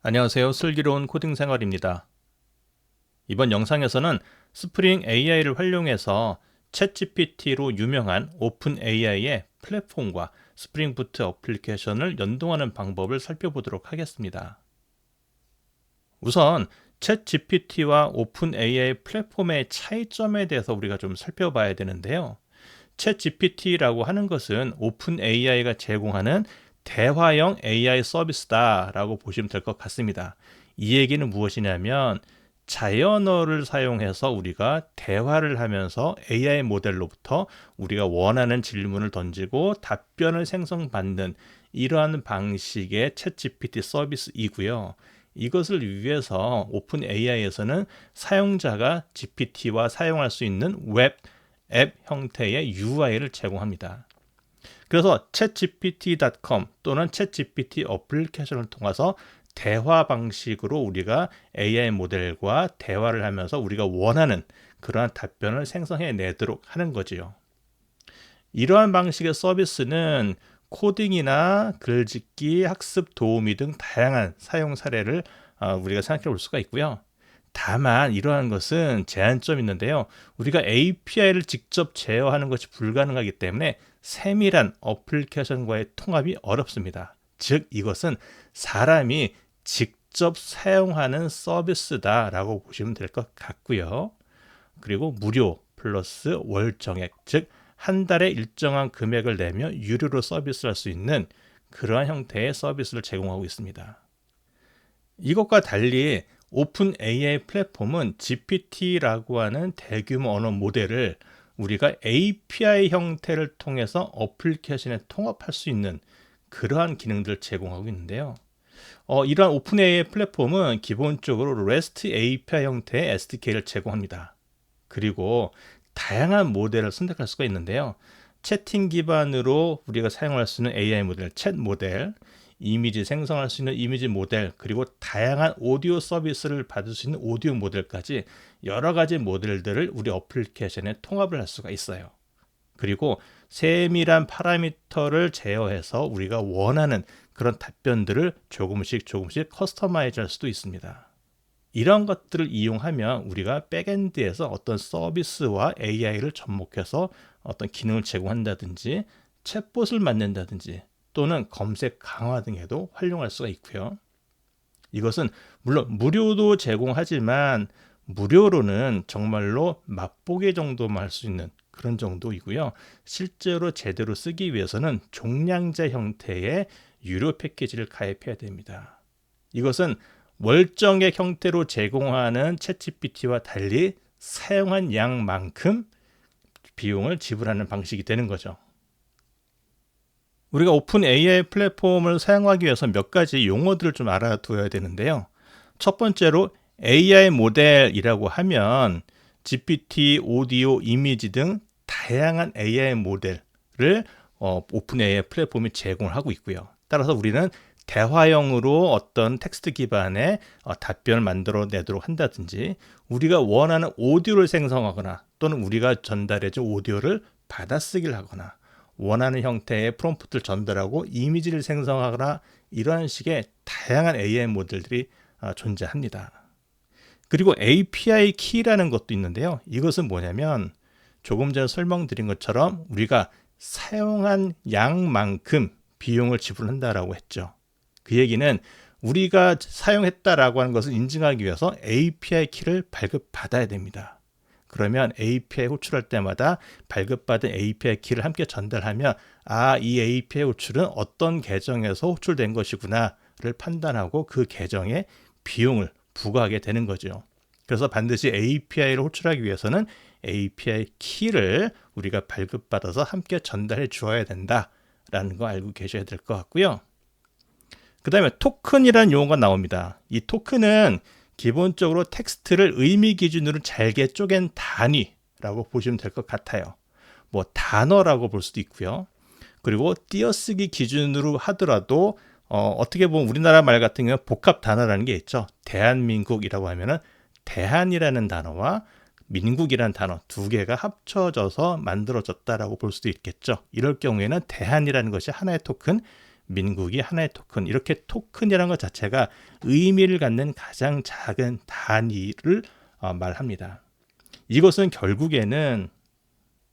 안녕하세요. 슬기로운 코딩 생활입니다. 이번 영상에서는 스프링 AI를 활용해서 챗GPT로 유명한 오픈 AI의 플랫폼과 스프링 부트 어플리케이션을 연동하는 방법을 살펴보도록 하겠습니다. 우선 챗GPT와 오픈 AI 플랫폼의 차이점에 대해서 우리가 좀 살펴봐야 되는데요. 챗GPT라고 하는 것은 오픈 AI가 제공하는 대화형 AI 서비스다라고 보시면 될 것 같습니다. 이 얘기는 무엇이냐면 자연어를 사용해서 우리가 대화를 하면서 AI 모델로부터 우리가 원하는 질문을 던지고 답변을 생성받는 이러한 방식의 챗GPT 서비스이고요. 이것을 위해서 오픈 AI에서는 사용자가 GPT와 사용할 수 있는 웹 앱 형태의 UI를 제공합니다. 그래서 chatgpt.com 또는 chatgpt 어플리케이션을 통해서 대화 방식으로 우리가 AI 모델과 대화를 하면서 우리가 원하는 그러한 답변을 생성해 내도록 하는 거지요. 이러한 방식의 서비스는 코딩이나 글짓기, 학습 도우미 등 다양한 사용 사례를 우리가 생각해 볼 수가 있고요. 다만 이러한 것은 제한점이 있는데요. 우리가 API를 직접 제어하는 것이 불가능하기 때문에 세밀한 어플리케이션과의 통합이 어렵습니다. 즉 이것은 사람이 직접 사용하는 서비스다라고 보시면 될 것 같고요. 그리고 무료 플러스 월 정액, 즉 한 달에 일정한 금액을 내며 유료로 서비스할 수 있는 그러한 형태의 서비스를 제공하고 있습니다. 이것과 달리 오픈 AI 플랫폼은 GPT라고 하는 대규모 언어 모델을 우리가 API 형태를 통해서 어플리케이션에 통합할 수 있는 그러한 기능들을 제공하고 있는데요. 이러한 오픈 AI 플랫폼은 기본적으로 REST API 형태의 SDK를 제공합니다. 그리고 다양한 모델을 선택할 수가 있는데요. 채팅 기반으로 우리가 사용할 수 있는 AI 모델, 챗 모델, 이미지 생성할 수 있는 이미지 모델, 그리고 다양한 오디오 서비스를 받을 수 있는 오디오 모델까지 여러 가지 모델들을 우리 어플리케이션에 통합을 할 수가 있어요. 그리고 세밀한 파라미터를 제어해서 우리가 원하는 그런 답변들을 조금씩 커스터마이즈 할 수도 있습니다. 이런 것들을 이용하면 우리가 백엔드에서 어떤 서비스와 AI를 접목해서 어떤 기능을 제공한다든지 챗봇을 만든다든지 또는 검색 강화 등에도 활용할 수가 있고요. 이것은 물론 무료도 제공하지만 무료로는 정말로 맛보기 정도만 할 수 있는 그런 정도이고요. 실제로 제대로 쓰기 위해서는 종량제 형태의 유료 패키지를 가입해야 됩니다. 이것은 월정액 형태로 제공하는 챗GPT와 달리 사용한 양만큼 비용을 지불하는 방식이 되는 거죠. 우리가 오픈 AI 플랫폼을 사용하기 위해서 몇 가지 용어들을 좀 알아두어야 되는데요. 첫 번째로 AI 모델이라고 하면 GPT, 오디오, 이미지 등 다양한 AI 모델을 오픈 AI 플랫폼이 제공을 하고 있고요. 따라서 우리는 대화형으로 어떤 텍스트 기반의 답변을 만들어 내도록 한다든지 우리가 원하는 오디오를 생성하거나 또는 우리가 전달해준 오디오를 받아쓰기를 하거나 원하는 형태의 프롬프트를 전달하고 이미지를 생성하거나 이러한 식의 다양한 AI 모델들이 존재합니다. 그리고 API 키라는 것도 있는데요. 이것은 뭐냐면 조금 전에 설명드린 것처럼 우리가 사용한 양만큼 비용을 지불한다라고 했죠. 그 얘기는 우리가 사용했다라고 하는 것을 인증하기 위해서 API 키를 발급받아야 됩니다. 그러면 API 호출할 때마다 발급받은 API 키를 함께 전달하면 이 API 호출은 어떤 계정에서 호출된 것이구나를 판단하고 그 계정에 비용을 부과하게 되는 거죠. 그래서 반드시 API를 호출하기 위해서는 API 키를 우리가 발급받아서 함께 전달해 주어야 된다라는 거 알고 계셔야 될 것 같고요. 그 다음에 토큰이라는 용어가 나옵니다. 이 토큰은 기본적으로 텍스트를 의미 기준으로 잘게 쪼갠 단위라고 보시면 될 것 같아요. 뭐 단어라고 볼 수도 있고요. 그리고 띄어쓰기 기준으로 하더라도 어떻게 보면 우리나라 말 같은 경우는 복합 단어라는 게 있죠. 대한민국이라고 하면은 대한이라는 단어와 민국이라는 단어 두 개가 합쳐져서 만들어졌다라고 볼 수도 있겠죠. 이럴 경우에는 대한이라는 것이 하나의 토큰, 민국이 하나의 토큰, 이렇게 토큰이라는 것 자체가 의미를 갖는 가장 작은 단위를 말합니다. 이것은 결국에는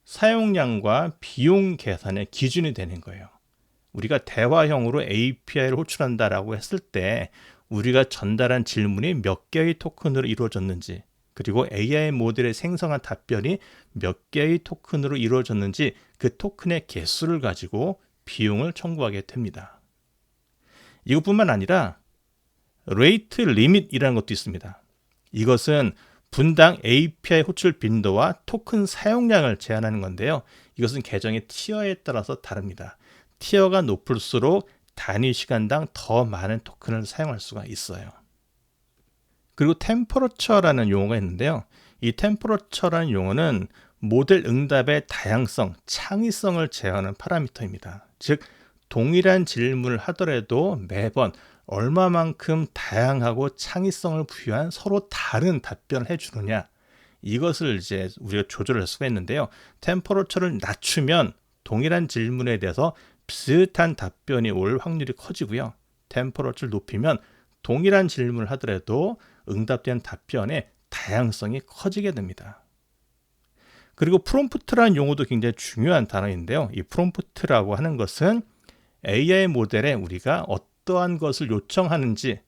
사용량과 비용 계산의 기준이 되는 거예요. 우리가 대화형으로 API를 호출한다라고 했을 때 우리가 전달한 질문이 몇 개의 토큰으로 이루어졌는지, 그리고 AI 모델의 생성한 답변이 몇 개의 토큰으로 이루어졌는지 그 토큰의 개수를 가지고 비용을 청구하게 됩니다. 이것뿐만 아니라 레이트 리밋이라는 것도 있습니다. 이것은 분당 API 호출 빈도와 토큰 사용량을 제한하는 건데요. 이것은 계정의 티어에 따라서 다릅니다. 티어가 높을수록 단위 시간당 더 많은 토큰을 사용할 수가 있어요. 그리고 템퍼러처라는 용어가 있는데요. 이 템퍼러처라는 용어는 모델 응답의 다양성, 창의성을 제어하는 파라미터입니다. 즉, 동일한 질문을 하더라도 매번 얼마만큼 다양하고 창의성을 부여한 서로 다른 답변을 해주느냐, 이것을 이제 우리가 조절을 할 수가 있는데요. 템퍼러처를 낮추면 동일한 질문에 대해서 비슷한 답변이 올 확률이 커지고요. 템퍼러처를 높이면 동일한 질문을 하더라도 응답된 답변의 다양성이 커지게 됩니다. 그리고 프롬프트라는 용어도 굉장히 중요한 단어인데요. 이 프롬프트라고 하는 것은 AI 모델에 우리가 어떠한 것을 요청하는지,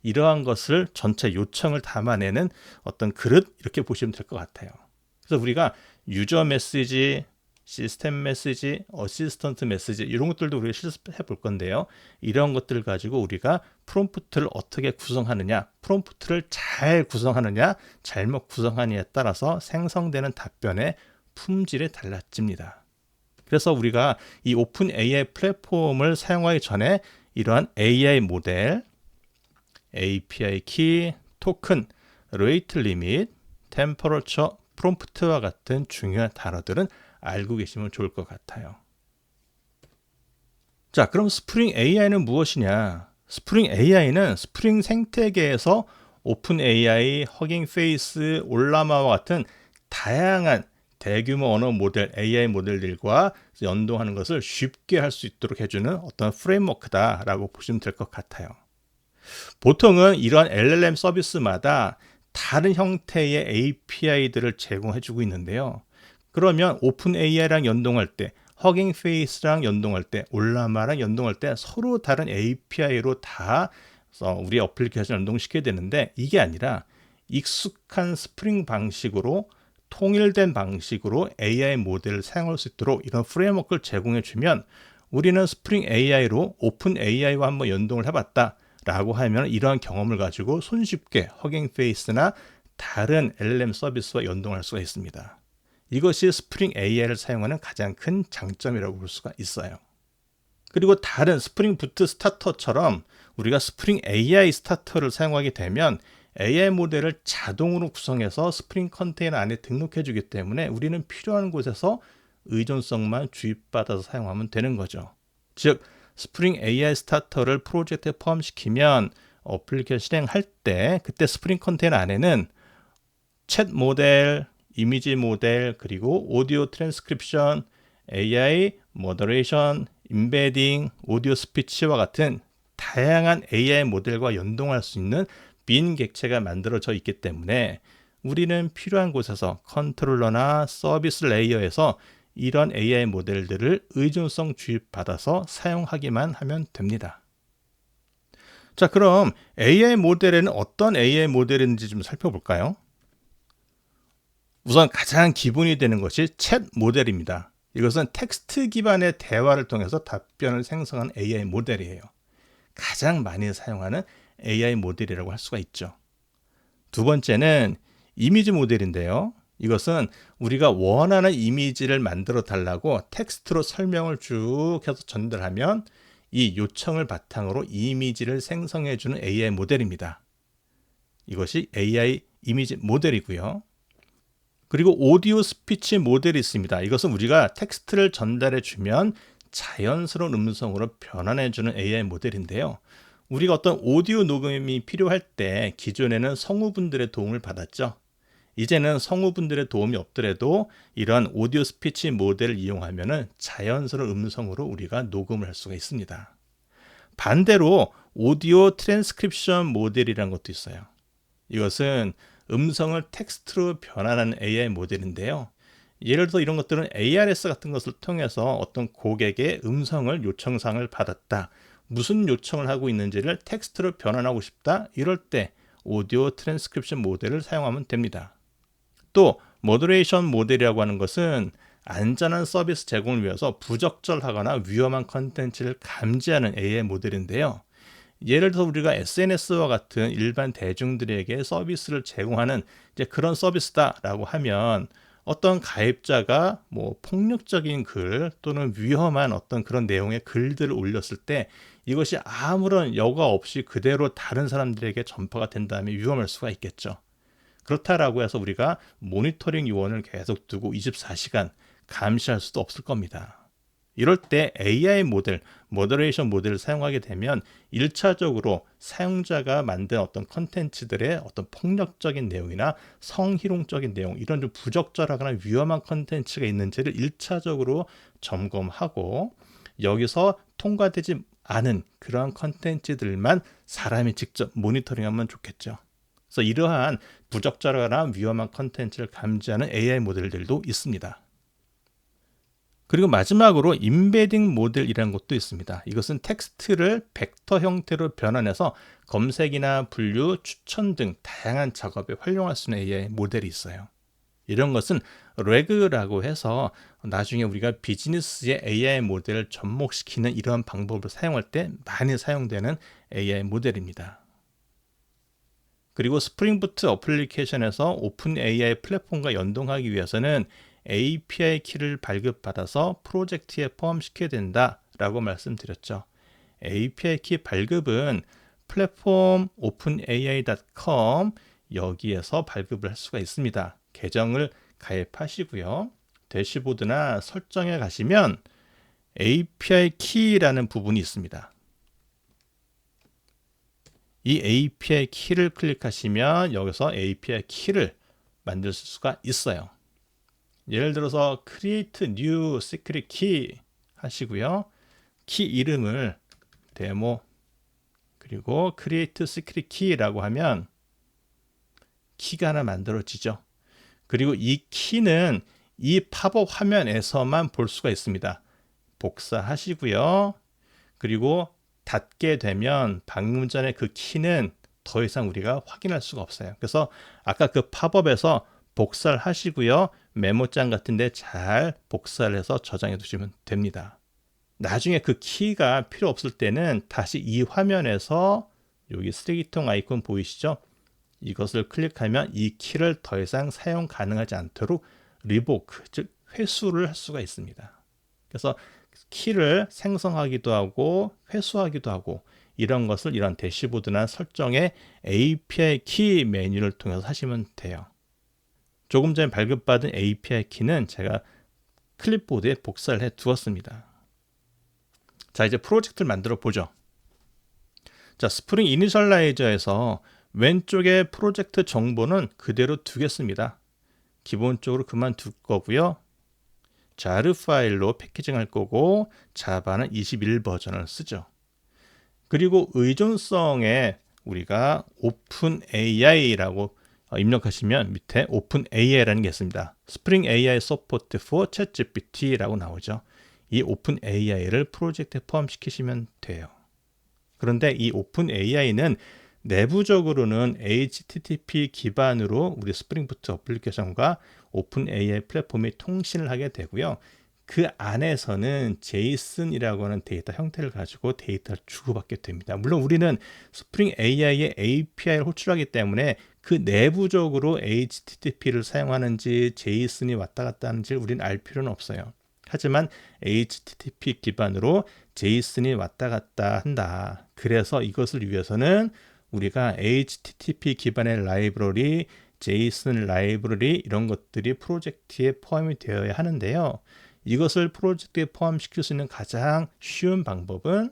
이러한 것을 전체 요청을 담아내는 어떤 그릇, 이렇게 보시면 될 것 같아요. 그래서 우리가 유저 메시지, 시스템 메시지, 어시스턴트 메시지, 이런 것들도 우리가 실습해 볼 건데요. 이런 것들을 가지고 우리가 프롬프트를 어떻게 구성하느냐, 프롬프트를 잘 구성하느냐, 잘못 구성하느냐에 따라서 생성되는 답변의 품질이 달라집니다. 그래서 우리가 이 오픈 AI 플랫폼을 사용하기 전에 이러한 AI 모델, API 키, 토큰, 레이트 리밋, 템퍼러처, 프롬프트와 같은 중요한 단어들은 알고 계시면 좋을 것 같아요. 자, 그럼 스프링 AI는 무엇이냐? 스프링 AI는 스프링 생태계에서 오픈 AI, 허깅 페이스, 올라마와 같은 다양한 대규모 언어 모델, AI 모델들과 연동하는 것을 쉽게 할 수 있도록 해주는 어떤 프레임워크다라고 보시면 될 것 같아요. 보통은 이러한 LLM 서비스마다 다른 형태의 API들을 제공해주고 있는데요. 그러면 오픈 AI랑 연동할 때, 허깅 페이스랑 연동할 때, 올라마랑 연동할 때 서로 다른 API로 다 우리 어플리케이션을 연동시켜야 되는데, 이게 아니라 익숙한 스프링 방식으로 통일된 방식으로 AI 모델을 사용할 수 있도록 이런 프레임워크를 제공해 주면 우리는 스프링 AI로 오픈 AI와 한번 연동을 해봤다 라고 하면 이러한 경험을 가지고 손쉽게 허깅 페이스나 다른 LLM 서비스와 연동할 수가 있습니다. 이것이 스프링 AI를 사용하는 가장 큰 장점이라고 볼 수가 있어요. 그리고 다른 스프링 부트 스타터처럼 우리가 스프링 AI 스타터를 사용하게 되면 AI 모델을 자동으로 구성해서 스프링 컨테이너 안에 등록해 주기 때문에 우리는 필요한 곳에서 의존성만 주입받아서 사용하면 되는 거죠. 즉, 스프링 AI 스타터를 프로젝트에 포함시키면 어플리케이션 실행할 때 그때 스프링 컨테이너 안에는 챗 모델, 이미지 모델, 그리고 오디오 트랜스크립션, AI 모더레이션, 임베딩, 오디오 스피치와 같은 다양한 AI 모델과 연동할 수 있는 빈 객체가 만들어져 있기 때문에 우리는 필요한 곳에서 컨트롤러나 서비스 레이어에서 이런 AI 모델들을 의존성 주입받아서 사용하기만 하면 됩니다. 자, 그럼 AI 모델에는 어떤 AI 모델인지 좀 살펴볼까요? 우선 가장 기본이 되는 것이 챗 모델입니다. 이것은 텍스트 기반의 대화를 통해서 답변을 생성한 AI 모델이에요. 가장 많이 사용하는 AI 모델이라고 할 수가 있죠. 두 번째는 이미지 모델인데요. 이것은 우리가 원하는 이미지를 만들어 달라고 텍스트로 설명을 쭉 해서 전달하면 이 요청을 바탕으로 이미지를 생성해 주는 AI 모델입니다. 이것이 AI 이미지 모델이고요. 그리고 오디오 스피치 모델이 있습니다. 이것은 우리가 텍스트를 전달해 주면 자연스러운 음성으로 변환해 주는 AI 모델인데요. 우리가 어떤 오디오 녹음이 필요할 때 기존에는 성우분들의 도움을 받았죠. 이제는 성우분들의 도움이 없더라도 이러한 오디오 스피치 모델을 이용하면 자연스러운 음성으로 우리가 녹음을 할 수가 있습니다. 반대로 오디오 트랜스크립션 모델이라는 것도 있어요. 이것은 음성을 텍스트로 변환하는 AI 모델인데요. 예를 들어 이런 것들은 ARS 같은 것을 통해서 어떤 고객의 음성을 요청사항을 받았다. 무슨 요청을 하고 있는지를 텍스트로 변환하고 싶다. 이럴 때 오디오 트랜스크립션 모델을 사용하면 됩니다. 또 모더레이션 모델이라고 하는 것은 안전한 서비스 제공을 위해서 부적절하거나 위험한 컨텐츠를 감지하는 AI 모델인데요. 예를 들어 우리가 SNS와 같은 일반 대중들에게 서비스를 제공하는 이제 그런 서비스다라고 하면 어떤 가입자가 뭐 폭력적인 글 또는 위험한 어떤 그런 내용의 글들을 올렸을 때 이것이 아무런 여과 없이 그대로 다른 사람들에게 전파가 된다면 위험할 수가 있겠죠. 그렇다라고 해서 우리가 모니터링 요원을 계속 두고 24시간 감시할 수도 없을 겁니다. 이럴 때 AI 모델, 모더레이션 모델을 사용하게 되면 1차적으로 사용자가 만든 어떤 컨텐츠들의 어떤 폭력적인 내용이나 성희롱적인 내용, 이런 좀 부적절하거나 위험한 컨텐츠가 있는지를 1차적으로 점검하고 여기서 통과되지 않은 그러한 컨텐츠들만 사람이 직접 모니터링하면 좋겠죠. 그래서 이러한 부적절하거나 위험한 컨텐츠를 감지하는 AI 모델들도 있습니다. 그리고 마지막으로 임베딩 모델이라는 것도 있습니다. 이것은 텍스트를 벡터 형태로 변환해서 검색이나 분류, 추천 등 다양한 작업에 활용할 수 있는 AI 모델이 있어요. 이런 것은 래그라고 해서 나중에 우리가 비즈니스의 AI 모델을 접목시키는 이런 방법을 사용할 때 많이 사용되는 AI 모델입니다. 그리고 스프링 부트 어플리케이션에서 오픈 AI 플랫폼과 연동하기 위해서는 API 키를 발급받아서 프로젝트에 포함시켜야 된다라고 말씀드렸죠. API 키 발급은 플랫폼 openai.com 여기에서 발급을 할 수가 있습니다. 계정을 가입하시고요. 대시보드나 설정에 가시면 API 키라는 부분이 있습니다. 이 API 키를 클릭하시면 여기서 API 키를 만들 수가 있어요. 예를 들어서 create new secret key 하시고요. 키 이름을 데모 그리고 create secret key라고 하면 키가 하나 만들어지죠. 그리고 이 키는 이 팝업 화면에서만 볼 수가 있습니다. 복사하시고요. 그리고 닫게 되면 방금 전에 그 키는 더 이상 우리가 확인할 수가 없어요. 그래서 아까 그 팝업에서 복사를 하시고요. 메모장 같은 데 잘 복사를 해서 저장해 두시면 됩니다. 나중에 그 키가 필요 없을 때는 다시 이 화면에서 여기 쓰레기통 아이콘 보이시죠? 이것을 클릭하면 이 키를 더 이상 사용 가능하지 않도록 리보크, 즉 회수를 할 수가 있습니다. 그래서 키를 생성하기도 하고 회수하기도 하고 이런 것을 이런 대시보드나 설정의 API 키 메뉴를 통해서 하시면 돼요. 조금 전에 발급받은 API 키는 제가 클립보드에 복사를 해 두었습니다. 자, 이제 프로젝트를 만들어 보죠. 자, 스프링 이니셜라이저에서 왼쪽에 프로젝트 정보는 그대로 두겠습니다. 기본적으로 그만 둘 거고요. 자르 파일로 패키징 할 거고 자바는 21 버전을 쓰죠. 그리고 의존성에 우리가 오픈AI라고 입력하시면 밑에 오픈AI라는 게 있습니다. Spring AI Support for ChatGPT라고 나오죠. 이 오픈AI를 프로젝트에 포함시키시면 돼요. 그런데 이 오픈AI는 내부적으로는 HTTP 기반으로 우리 스프링 부트 어플리케이션과 오픈AI 플랫폼이 통신을 하게 되고요. 그 안에서는 JSON이라고 하는 데이터 형태를 가지고 데이터를 주고받게 됩니다. 물론 우리는 스프링 AI의 API를 호출하기 때문에 그 내부적으로 HTTP를 사용하는지 JSON이 왔다 갔다 하는지 우리는 알 필요는 없어요. 하지만 HTTP 기반으로 JSON이 왔다 갔다 한다. 그래서 이것을 위해서는 우리가 HTTP 기반의 라이브러리, JSON 라이브러리 이런 것들이 프로젝트에 포함이 되어야 하는데요. 이것을 프로젝트에 포함시킬 수 있는 가장 쉬운 방법은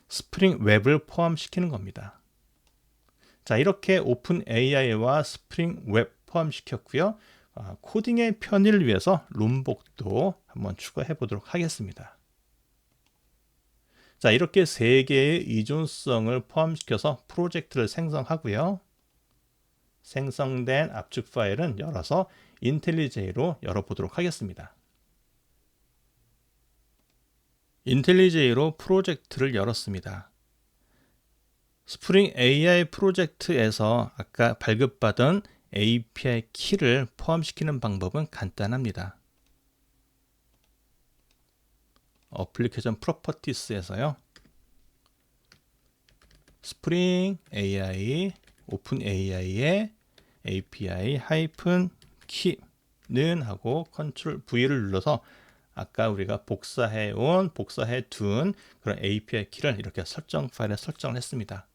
스프링 웹을 포함시키는 겁니다. 자, 이렇게 오픈 AI와 스프링 웹 포함시켰고요. 코딩의 편의를 위해서 룸복도 한번 추가해 보도록 하겠습니다. 자, 이렇게 세 개의 의존성을 포함시켜서 프로젝트를 생성하고요. 생성된 압축 파일은 열어서 인텔리제이로 열어보도록 하겠습니다. 인텔리제이로 프로젝트를 열었습니다. 스프링 AI 프로젝트에서 아까 발급받은 API 키를 포함시키는 방법은 간단합니다. 어플리케이션 프로퍼티스에서요. 스프링 AI 오픈 AI의 API 키는 하고 컨트롤 V를 눌러서 아까 우리가 복사해 둔 그런 API 키를 이렇게 설정 파일에 설정을 했습니다.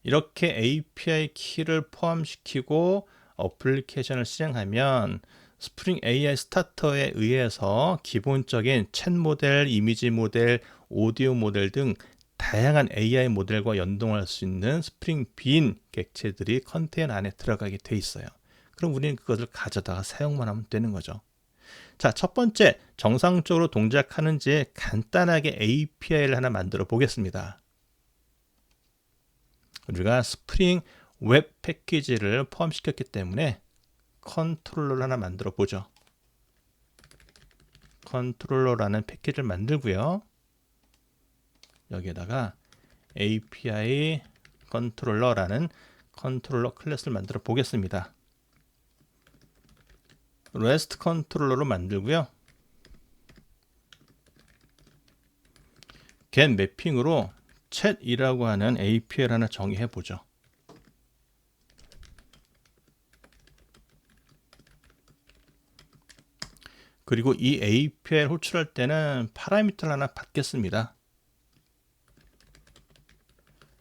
이렇게 API 키를 포함시키고 어플리케이션을 실행하면 스프링 AI 스타터에 의해서 기본적인 챗 모델, 이미지 모델, 오디오 모델 등 다양한 AI 모델과 연동할 수 있는 스프링 빈 객체들이 컨테이너 안에 들어가게 돼 있어요. 그럼 우리는 그것을 가져다가 사용만 하면 되는 거죠. 자, 첫 번째 정상적으로 동작하는지 간단하게 API를 하나 만들어 보겠습니다. 우리가 스프링 웹 패키지를 포함시켰기 때문에 컨트롤러를 하나 만들어 보죠. 컨트롤러라는 패키지를 만들고요. 여기에다가 API 컨트롤러라는 컨트롤러 클래스를 만들어 보겠습니다. REST 컨트롤러로 만들고요. get 매핑으로 chat이라고 하는 API를 하나 정의해 보죠. 그리고 이 API를 호출할 때는 파라미터를 하나 받겠습니다.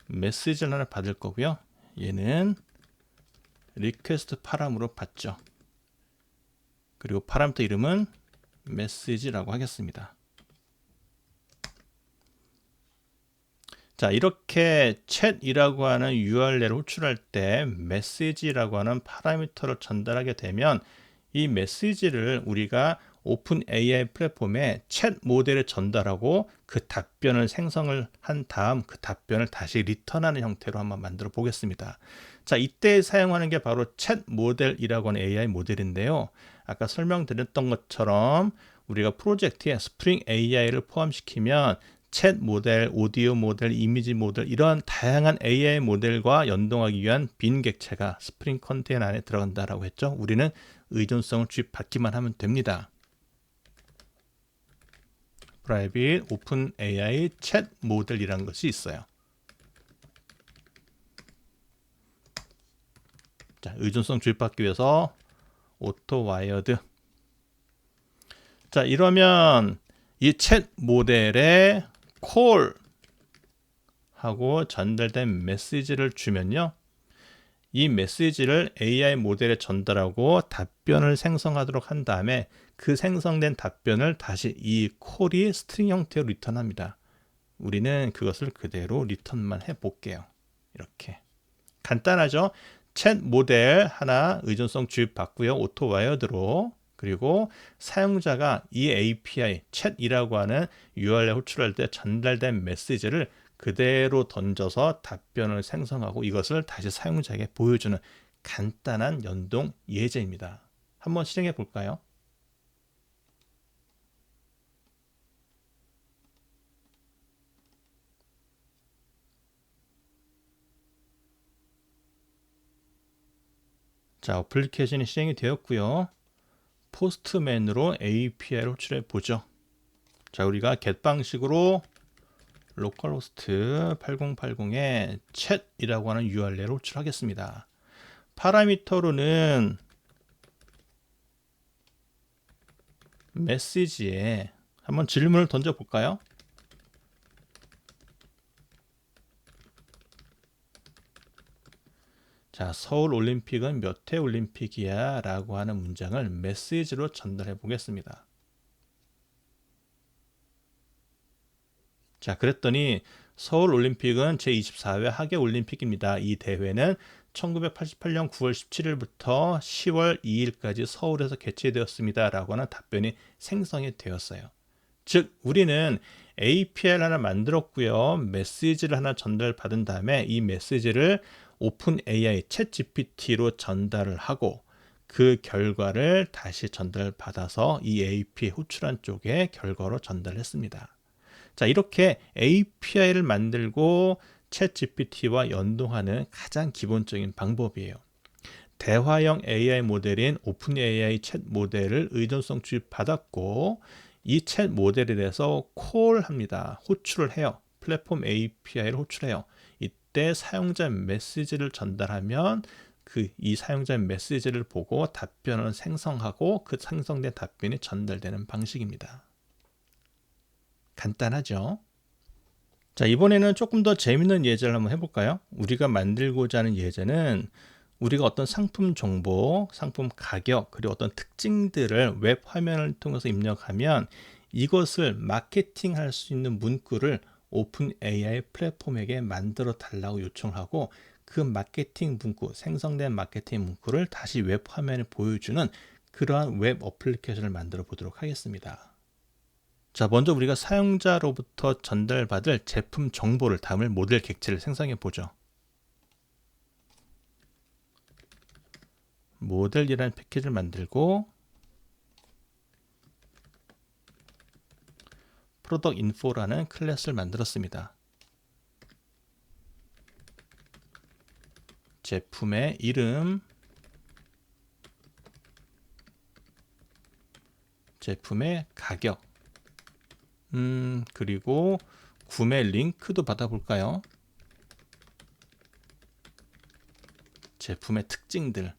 메시지를 하나 받을 거고요. 얘는 리퀘스트 파람으로 받죠. 그리고 파라미터 이름은 메시지라고 하겠습니다. 자, 이렇게 chat이라고 하는 URL을 호출할 때 메시지라고 하는 파라미터를 전달하게 되면 이 메시지를 우리가 오픈 AI 플랫폼에 챗 모델에 전달하고 그 답변을 생성을 한 다음 그 답변을 다시 리턴하는 형태로 한번 만들어 보겠습니다. 자, 이때 사용하는 게 바로 챗 모델이라고 하는 AI 모델인데요. 아까 설명드렸던 것처럼 우리가 프로젝트에 스프링 AI를 포함시키면 챗 모델, 오디오 모델, 이미지 모델 이런 다양한 AI 모델과 연동하기 위한 빈 객체가 스프링 컨테이너 안에 들어간다라고 했죠. 우리는 의존성을 주입받기만 하면 됩니다. private open AI 챗 모델이라는 것이 있어요. 자, 의존성 주입받기 위해서 auto wired. 자, 이러면 이 챗 모델에 call 하고 전달된 메시지를 주면요. 이 메시지를 AI 모델에 전달하고 답변을 생성하도록 한 다음에 그 생성된 답변을 다시 이 콜이 스트링 형태로 리턴합니다. 우리는 그것을 그대로 리턴만 해볼게요. 이렇게 간단하죠? 챗 모델 하나 의존성 주입받고요. 오토 와이어드로 그리고 사용자가 이 API 챗이라고 하는 URL 호출할 때 전달된 메시지를 그대로 던져서 답변을 생성하고 이것을 다시 사용자에게 보여주는 간단한 연동 예제입니다. 한번 실행해 볼까요? 자, 어플리케이션이 실행이 되었고요. 포스트맨으로 API를 호출해 보죠. 자, 우리가 get 방식으로 localhost 8080에 chat이라고 하는 URL을 호출하겠습니다. 파라미터로는 메시지에 한번 질문을 던져 볼까요? 자, 서울 올림픽은 몇 회 올림픽이야? 라고 하는 문장을 메시지로 전달해 보겠습니다. 자, 그랬더니 서울 올림픽은 제24회 하계 올림픽입니다. 이 대회는 1988년 9월 17일부터 10월 2일까지 서울에서 개최되었습니다. 라고 하는 답변이 생성이 되었어요. 즉, 우리는 API를 하나 만들었고요. 메시지를 하나 전달받은 다음에 이 메시지를 오픈AI 챗GPT로 전달을 하고 그 결과를 다시 전달받아서 이 API 호출한 쪽에 결과로 전달했습니다. 자, 이렇게 API를 만들고 챗GPT와 연동하는 가장 기본적인 방법이에요. 대화형 AI 모델인 오픈AI 챗 모델을 의존성 주입받았고 이 챗 모델에 대해서 콜합니다. 호출을 해요. 플랫폼 API를 호출해요. 이때 사용자 메시지를 전달하면 이 사용자 메시지를 보고 답변을 생성하고 그 생성된 답변이 전달되는 방식입니다. 간단하죠? 자, 이번에는 조금 더 재밌는 예제를 한번 해볼까요? 우리가 만들고자 하는 예제는 우리가 어떤 상품 정보, 상품 가격, 그리고 어떤 특징들을 웹 화면을 통해서 입력하면 이것을 마케팅할 수 있는 문구를 오픈 AI 플랫폼에게 만들어 달라고 요청하고 그 마케팅 문구, 생성된 마케팅 문구를 다시 웹 화면에 보여주는 그러한 웹 어플리케이션을 만들어 보도록 하겠습니다. 자, 먼저 우리가 사용자로부터 전달받을 제품 정보를 담을 모델 객체를 생성해 보죠. 모델이라는 패키지를 만들고 프로덕트 인포라는 클래스를 만들었습니다. 제품의 이름, 제품의 가격, 그리고 구매 링크도 받아볼까요? 제품의 특징들.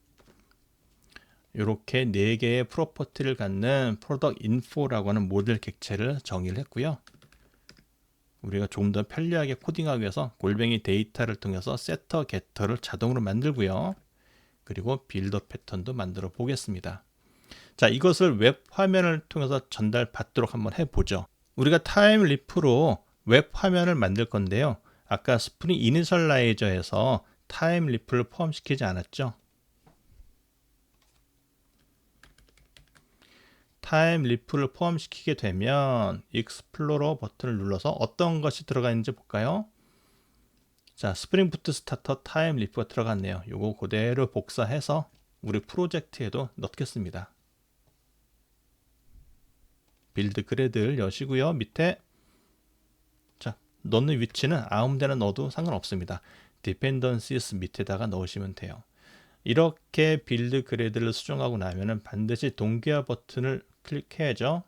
이렇게 4개의 프로퍼티를 갖는 프로덕트 인포라고 하는 모델 객체를 정의를 했고요. 우리가 조금 더 편리하게 코딩하기 위해서 골뱅이 데이터를 통해서 세터, 게터를 자동으로 만들고요. 그리고 빌더 패턴도 만들어 보겠습니다. 자, 이것을 웹 화면을 통해서 전달받도록 한번 해보죠. 우리가 타임 리프로 웹 화면을 만들 건데요. 아까 스프링 이니셜라이저에서 타임 리프를 포함시키지 않았죠? 타임 리프를 포함시키게 되면 익스플로러 버튼을 눌러서 어떤 것이 들어가 있는지 볼까요? 자, 스프링 부트 스타터 타임 리프가 들어갔네요. 요거 그대로 복사해서 우리 프로젝트에도 넣겠습니다. 빌드 그래드를 여시고요. 밑에 자, 넣는 위치는 아무 데나 넣어도 상관없습니다. dependencies 밑에다가 넣으시면 돼요. 이렇게 빌드 그래드를 수정하고 나면은 반드시 동기화 버튼을 클릭해야죠.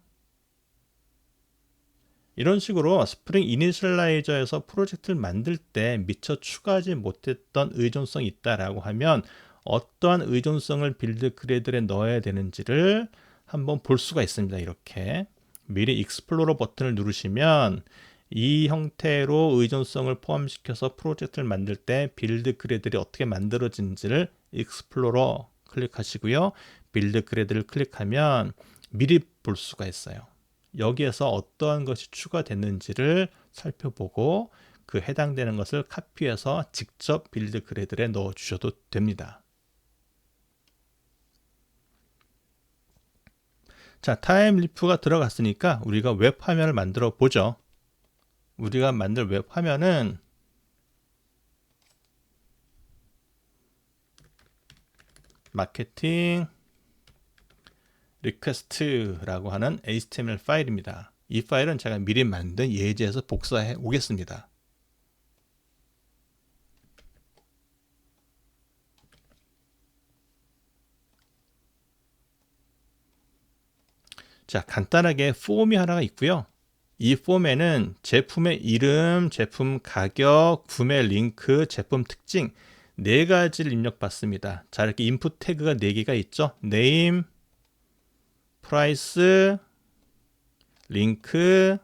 이런 식으로 스프링 이니셜라이저에서 프로젝트를 만들 때 미처 추가하지 못했던 의존성이 있다라고 하면 어떠한 의존성을 빌드 그래드에 넣어야 되는지를 한번 볼 수가 있습니다. 이렇게 미리 익스플로러 버튼을 누르시면 이 형태로 의존성을 포함시켜서 프로젝트를 만들 때 빌드 그래드들이 어떻게 만들어진지를 익스플로러 클릭하시고요. 빌드 그래드를 클릭하면 미리 볼 수가 있어요. 여기에서 어떠한 것이 추가됐는지를 살펴보고 그 해당되는 것을 카피해서 직접 빌드 그래드에 넣어 주셔도 됩니다. 자, 타임 리프가 들어갔으니까 우리가 웹 화면을 만들어 보죠. 우리가 만들 웹 화면은 마케팅 리퀘스트라고 하는 HTML 파일입니다. 이 파일은 제가 미리 만든 예제에서 복사해 오겠습니다. 자, 간단하게 폼이 하나가 있고요. 이 폼에는 제품의 이름, 제품 가격, 구매 링크, 제품 특징 4가지를 입력받습니다. 자, 이렇게 인풋 태그가 4개가 있죠. name, price, 링크,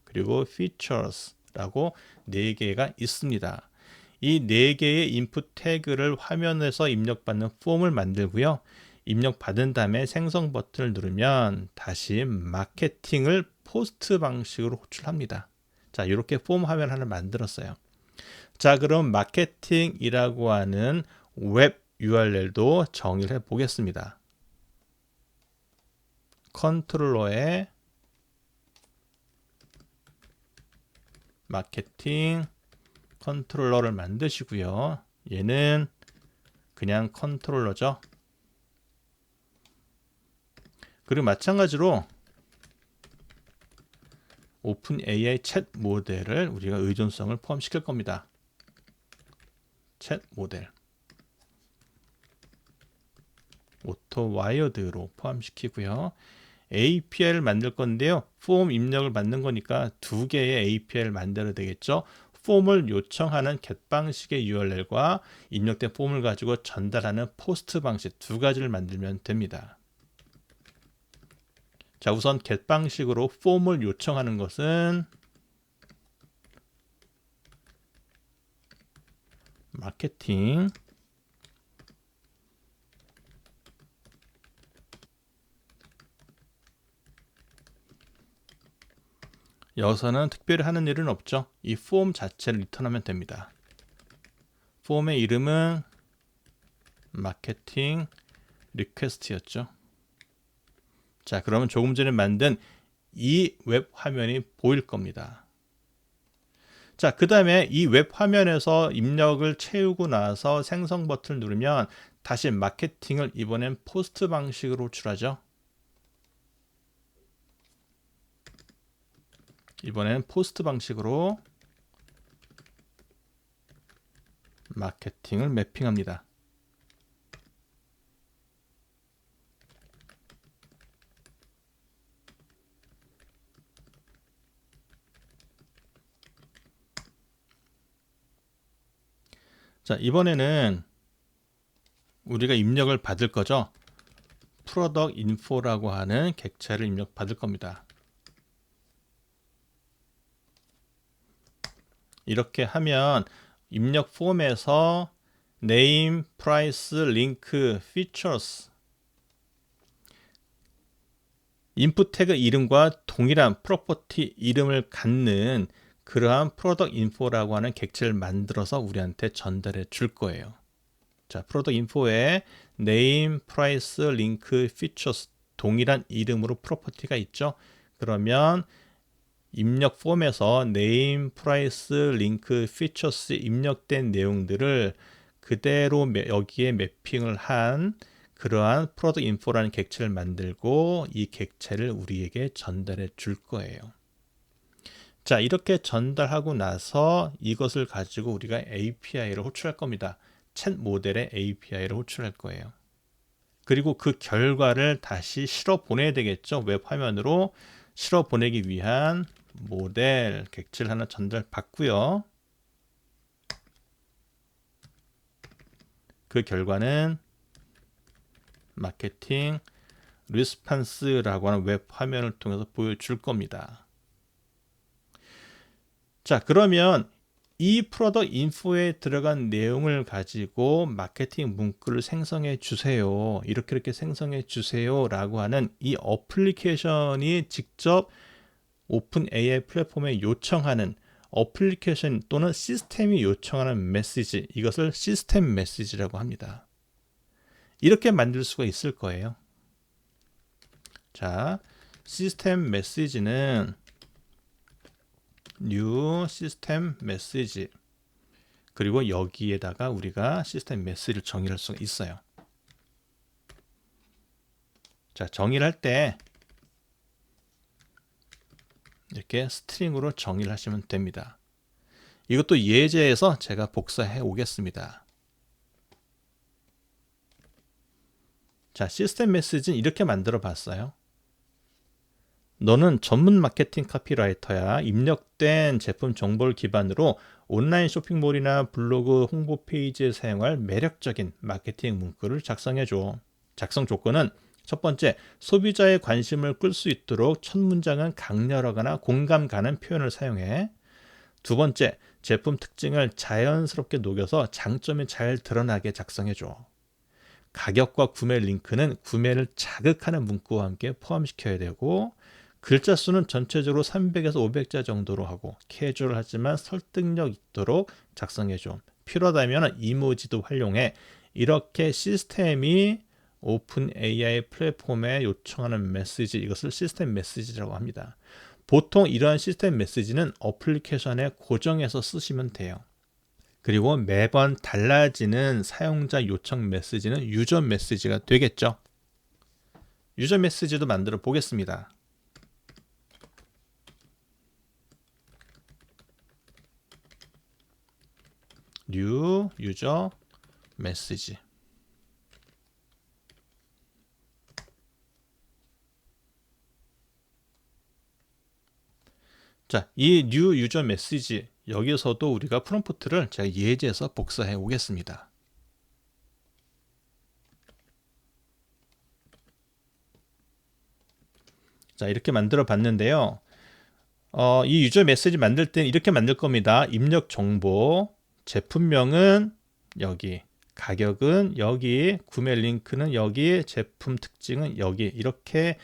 그리고 features라고 4개가 있습니다. 이 4개의 인풋 태그를 화면에서 입력받는 폼을 만들고요. 입력받은 다음에 생성 버튼을 누르면 다시 마케팅을 포스트 방식으로 호출합니다. 자, 이렇게 폼 화면 하나 만들었어요. 자, 그럼 마케팅이라고 하는 웹 URL도 정의를 해 보겠습니다. 컨트롤러에 마케팅 컨트롤러를 만드시고요. 얘는 그냥 컨트롤러죠. 그리고 마찬가지로 오픈 AI 챗 모델을 우리가 의존성을 포함시킬 겁니다. 챗 모델 오토 와이어드로 포함시키고요. API를 만들 건데요. 폼 입력을 받는 거니까 두 개의 API를 만들어야 되겠죠. 폼을 요청하는 get 방식의 URL과 입력된 폼을 가지고 전달하는 포스트 방식 두 가지를 만들면 됩니다. 자, 우선 get 방식으로 폼을 요청하는 것은 마케팅 여기서는 특별히 하는 일은 없죠. 이 폼 자체를 리턴하면 됩니다. 폼의 이름은 마케팅 리퀘스트였죠. 자, 그러면 조금 전에 만든 이 웹 화면이 보일 겁니다. 자, 그 다음에 이 웹 화면에서 입력을 채우고 나서 생성 버튼을 누르면 다시 마케팅을 이번엔 포스트 방식으로 호출하죠. 이번에는 포스트 방식으로 마케팅을 매핑합니다. 자, 이번에는 우리가 입력을 받을 거죠. 프로덕트 인포라고 하는 객체를 입력 받을 겁니다. 이렇게 하면 입력 폼에서 name, price, link, features 인풋 태그 이름과 동일한 프로퍼티 이름을 갖는 그러한 프로덕트 인포라고 하는 객체를 만들어서 우리한테 전달해 줄 거예요. 자, 프로덕트 인포에 name, price, link, features 동일한 이름으로 프로퍼티가 있죠. 그러면 입력 폼에서 name, price, link, features 입력된 내용들을 그대로 여기에 매핑을 한 그러한 프로덕트 인포라는 객체를 만들고 이 객체를 우리에게 전달해 줄 거예요. 자, 이렇게 전달하고 나서 이것을 가지고 우리가 API를 호출할 겁니다. 챗 모델의 API를 호출할 거예요. 그리고 그 결과를 다시 실어 보내야 되겠죠. 웹 화면으로 실어 보내기 위한 모델 객체를 하나 전달받고요. 그 결과는 마케팅 리스판스라고 하는 웹 화면을 통해서 보여줄 겁니다. 자, 그러면 이 프로덕트 인포에 들어간 내용을 가지고 마케팅 문구를 생성해 주세요. 이렇게 생성해 주세요 라고 하는 이 어플리케이션이 직접 오픈 AI 플랫폼에 요청하는 어플리케이션 또는 시스템이 요청하는 메시지, 이것을 시스템 메시지라고 합니다. 이렇게 만들 수가 있을 거예요. 자, 시스템 메시지는 new 시스템 메시지 그리고 여기에다가 우리가 시스템 메시지를 정의할 수가 있어요. 자, 정의를 할 때 이렇게 스트링으로 정의를 하시면 됩니다. 이것도 예제에서 제가 복사해 오겠습니다. 자, 시스템 메시지는 이렇게 만들어 봤어요. 너는 전문 마케팅 카피라이터야. 입력된 제품 정보를 기반으로 온라인 쇼핑몰이나 블로그 홍보 페이지에 사용할 매력적인 마케팅 문구를 작성해줘. 작성 조건은 첫 번째, 소비자의 관심을 끌 수 있도록 첫 문장은 강렬하거나 공감 가는 표현을 사용해. 두 번째, 제품 특징을 자연스럽게 녹여서 장점이 잘 드러나게 작성해줘. 가격과 구매 링크는 구매를 자극하는 문구와 함께 포함시켜야 되고, 글자 수는 전체적으로 300에서 500자 정도로 하고 캐주얼하지만 설득력 있도록 작성해줘. 필요하다면 이모지도 활용해. 이렇게 시스템이 오픈 AI 플랫폼에 요청하는 메시지, 이것을 시스템 메시지라고 합니다. 보통 이러한 시스템 메시지는 어플리케이션에 고정해서 쓰시면 돼요. 그리고 매번 달라지는 사용자 요청 메시지는 유저 메시지가 되겠죠. 유저 메시지도 만들어 보겠습니다. new user message. 자, 이 new user message 여기서도 우리가 프롬프트를 제가 예제에서 복사해 오겠습니다. 자, 이렇게 만들어 봤는데요. 이 유저 메시지 만들 때 이렇게 만들 겁니다. 입력 정보, 제품명은 여기, 가격은 여기, 구매 링크는 여기, 제품 특징은 여기, 이렇게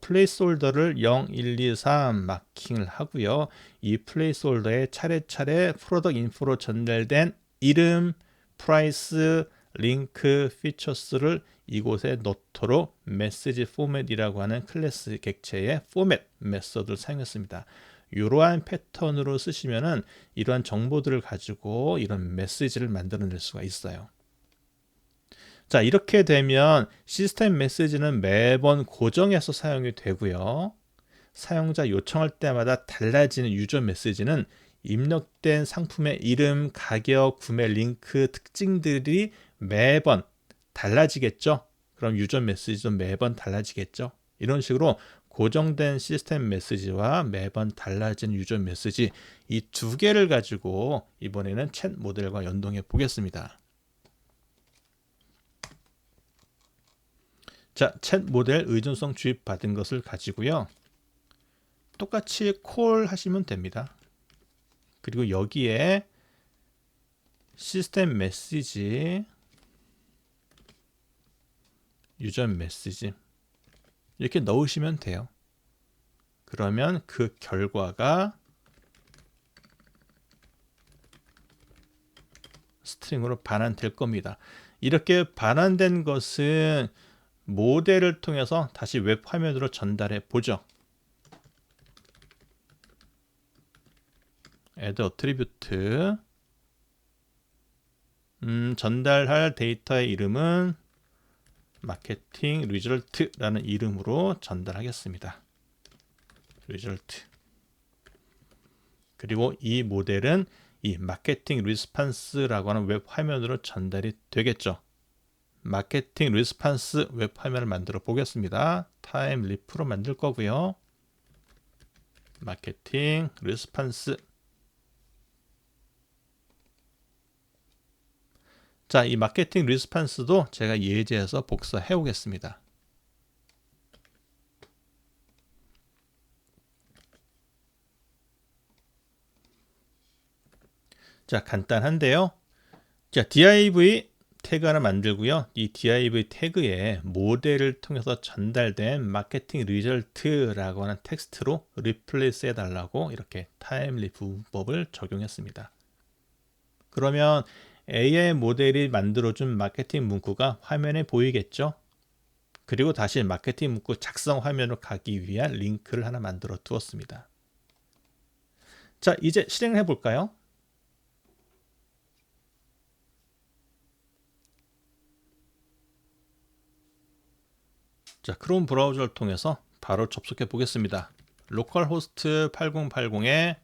플레이스홀더를 0, 1, 2, 3 마킹을 하고요. 이 플레이스홀더에 차례차례 프로덕트 인포로 전달된 이름, 프라이스, 링크, 피처스를 이곳에 넣도록 메시지 포맷이라고 하는 클래스 객체의 포맷 메서드를 사용했습니다. 이러한 패턴으로 쓰시면은 이러한 정보들을 가지고 이런 메시지를 만들어낼 수가 있어요. 자, 이렇게 되면 시스템 메시지는 매번 고정해서 사용이 되고요. 사용자 요청할 때마다 달라지는 유저 메시지는 입력된 상품의 이름, 가격, 구매 링크, 특징들이 매번 달라지겠죠. 그럼 유저 메시지도 매번 달라지겠죠. 이런 식으로 고정된 시스템 메시지와 매번 달라진 유저 메시지, 이 두 개를 가지고 이번에는 챗 모델과 연동해 보겠습니다. 자, 챗 모델 의존성 주입 받은 것을 가지고요. 똑같이 콜 하시면 됩니다. 그리고 여기에 시스템 메시지, 유저 메시지 이렇게 넣으시면 돼요. 그러면 그 결과가 스트링으로 반환될 겁니다. 이렇게 반환된 것은 모델을 통해서 다시 웹 화면으로 전달해 보죠. add attribute, 전달할 데이터의 이름은 마케팅 리절트라는 이름으로 전달하겠습니다. 리절트. 그리고 이 모델은 이 마케팅 리스판스라고 하는 웹 화면으로 전달이 되겠죠. 마케팅 리스판스 웹 화면을 만들어 보겠습니다. 타임 리프로 만들 거고요. 마케팅 리스판스. 자, 이 마케팅 리스판스도 제가 예제에서 복사해 오겠습니다. 자, 간단한데요. 자, div 태그 하나 만들고요. 이 div 태그에 모델을 통해서 전달된 마케팅 리절트라고 하는 텍스트로 리플레이스 해달라고 이렇게 타임리프 문법을 적용했습니다. 그러면 AI 모델이 만들어준 마케팅 문구가 화면에 보이겠죠? 그리고 다시 마케팅 문구 작성 화면으로 가기 위한 링크를 하나 만들어 두었습니다. 자, 이제 실행해 볼까요? 자, 크롬 브라우저를 통해서 바로 접속해 보겠습니다. 로컬호스트 8080에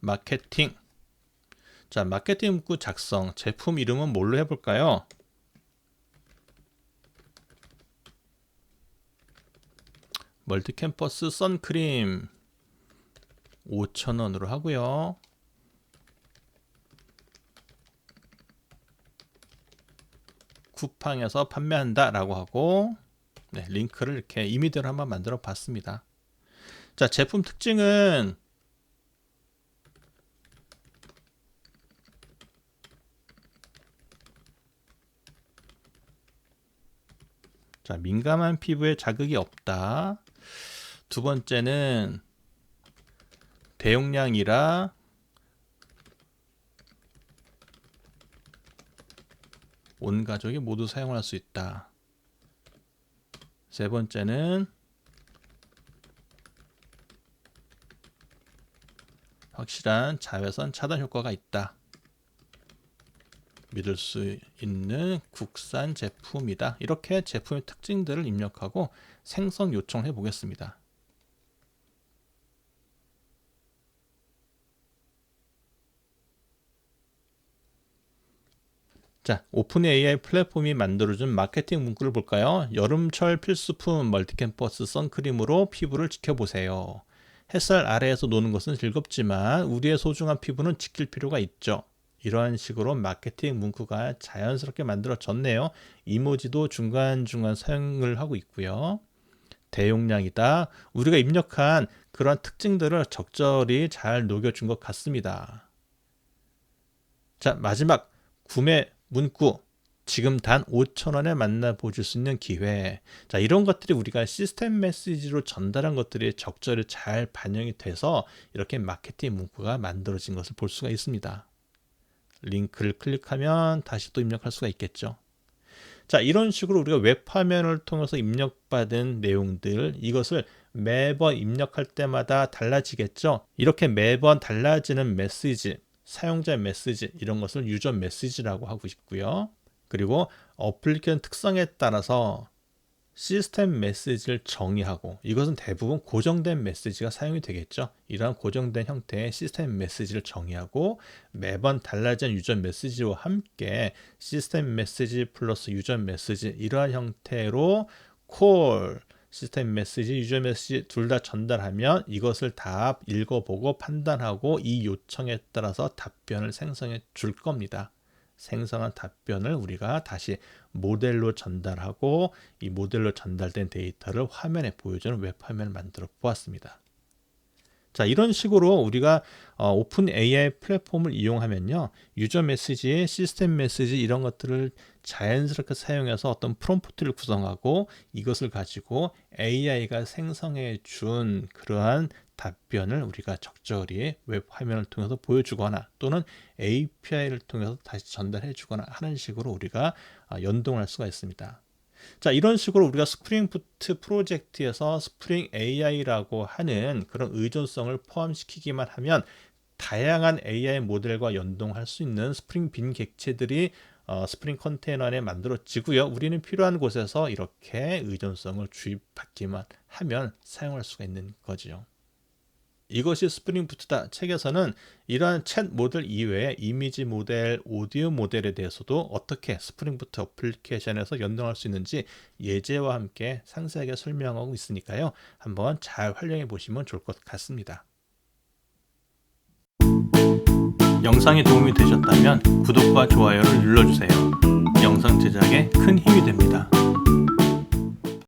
마케팅. 자, 마케팅 문구 작성, 제품 이름은 뭘로 해볼까요? 멀티캠퍼스 선크림 5,000원으로 하고요. 쿠팡에서 판매한다 라고 하고, 네, 링크를 이렇게 이미지로 한번 만들어 봤습니다. 자, 제품 특징은 자, 민감한 피부에 자극이 없다. 두 번째는 대용량이라 온 가족이 모두 사용할 수 있다. 세 번째는 확실한 자외선 차단 효과가 있다. 믿을 수 있는 국산 제품이다. 이렇게 제품의 특징들을 입력하고 생성 요청해 보겠습니다. 자, 오픈 AI 플랫폼이 만들어준 마케팅 문구를 볼까요? 여름철 필수품 멀티캠퍼스 선크림으로 피부를 지켜보세요. 햇살 아래에서 노는 것은 즐겁지만 우리의 소중한 피부는 지킬 필요가 있죠. 이러한 식으로 마케팅 문구가 자연스럽게 만들어졌네요. 이모지도 중간중간 사용을 하고 있고요. 대용량이다. 우리가 입력한 그런 특징들을 적절히 잘 녹여준 것 같습니다. 자, 마지막 구매 문구. 지금 단 5,000원에 만나보실 수 있는 기회. 자, 이런 것들이 우리가 시스템 메시지로 전달한 것들이 적절히 잘 반영이 돼서 이렇게 마케팅 문구가 만들어진 것을 볼 수가 있습니다. 링크를 클릭하면 다시 또 입력할 수가 있겠죠. 자, 이런 식으로 우리가 웹화면을 통해서 입력받은 내용들, 이것을 매번 입력할 때마다 달라지겠죠. 이렇게 매번 달라지는 메시지, 사용자 메시지, 이런 것을 유저 메시지라고 하고 있고요. 그리고 어플리케이션 특성에 따라서 시스템 메시지를 정의하고, 이것은 대부분 고정된 메시지가 사용이 되겠죠. 이러한 고정된 형태의 시스템 메시지를 정의하고 매번 달라진 유저 메시지와 함께 시스템 메시지 플러스 유저 메시지, 이러한 형태로 콜, 시스템 메시지, 유저 메시지 둘 다 전달하면 이것을 다 읽어보고 판단하고 이 요청에 따라서 답변을 생성해 줄 겁니다. 생성한 답변을 우리가 다시 모델로 전달하고 이 모델로 전달된 데이터를 화면에 보여주는 웹화면을 만들어 보았습니다. 자, 이런 식으로 우리가 오픈 AI 플랫폼을 이용하면요, 유저 메시지, 시스템 메시지 이런 것들을 자연스럽게 사용해서 어떤 프롬프트를 구성하고 이것을 가지고 AI가 생성해 준 그러한 답변을 우리가 적절히 웹 화면을 통해서 보여주거나 또는 API를 통해서 다시 전달해 주거나 하는 식으로 우리가 연동할 수가 있습니다. 자, 이런 식으로 우리가 스프링 부트 프로젝트에서 스프링 AI라고 하는 그런 의존성을 포함시키기만 하면 다양한 AI 모델과 연동할 수 있는 스프링 빈 객체들이 스프링 컨테이너 안에 만들어지고요. 우리는 필요한 곳에서 이렇게 의존성을 주입받기만 하면 사용할 수가 있는 거죠. 이것이 스프링 부트다 책에서는 이러한 챗 모델 이외에 이미지 모델, 오디오 모델에 대해서도 어떻게 스프링 부트 어플리케이션에서 연동할 수 있는지 예제와 함께 상세하게 설명하고 있으니까요. 한번 잘 활용해 보시면 좋을 것 같습니다. 영상이 도움이 되셨다면 구독과 좋아요를 눌러주세요. 영상 제작에 큰 힘이 됩니다.